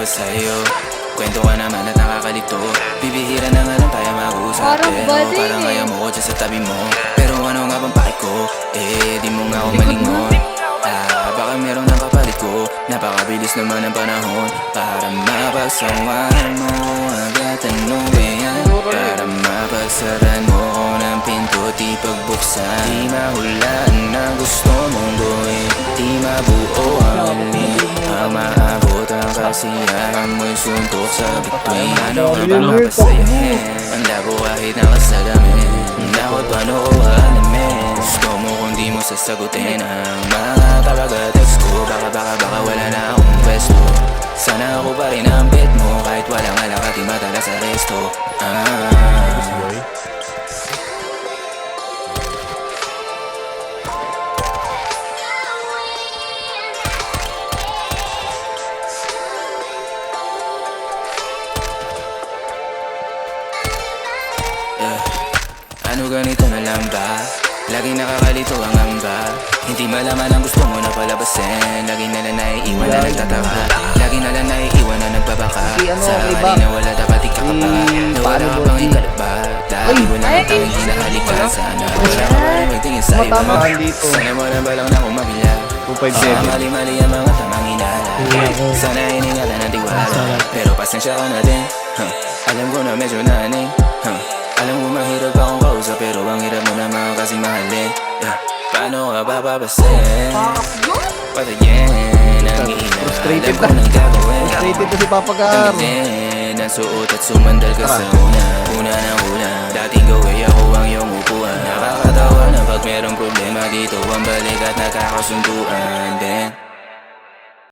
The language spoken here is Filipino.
ba sa'yo? Kwento ka naman at nakakalito. Bibihira na nga lang tayo mag-usap. Parang Pero bad parang eh. ayaw mo ko dyan sa tabi mo. Pero ano nga bang pake ko? Di mo nga ako malingon. Baka meron ng kapalit ko. Napakabilis naman ang panahon. Para mapagsawahan mo agad tanong yan. Para mapagsaran mo ko ng pinto, di pagbuksan. Di mahulaan na gusto mong gawin. Di mabuo ang hiling. Ang maabot ang kasiyahan mo'y suntok sa bituin. Ano ka ba mapasayahin? Ang labo kahit nakasalamin. Nakot paano ko alamin? Gusto mo kung di mo sasagutin ang mga tabaga-text ko. Baka wala na akong pwesto. Sana ako pa rin ang bet mo. Kahit walang alak at di matala sa resto. Ano ganito na lang ba? Laging nakakalito ang amba. Hindi malaman ang gusto mo na palabasin. Laging na lang naiiwan na nagtataka. Laging na lang naiiwan na nagbabaka. Sa hali na wala dapat ikakapa. Na wala ka pang ikalaba. Dahil wala kang tanging hinahalikan. Sana wala ka pa rin magtingin sa iba. Sana mo na balang na kumabila. Mali-mali ang mga tamang hinala. Sana iningatan ng tiwala. Pero pasensya ka na din. Alam ko na medyo naning. Alam ko mahirap akong kausap, pero ang hirap mo naman kasi mahalin. Paano ka bababasin? Patayin ang ina. Alam ko nang gagawin. Frustrated na si Papa Gar. Tamitin ang suot at sumandal ka sa una. Una ng una, dating gawin ako ang iyong upuan. Nakakatawa na pag merong problema dito ang balik at nagkakasunduan din.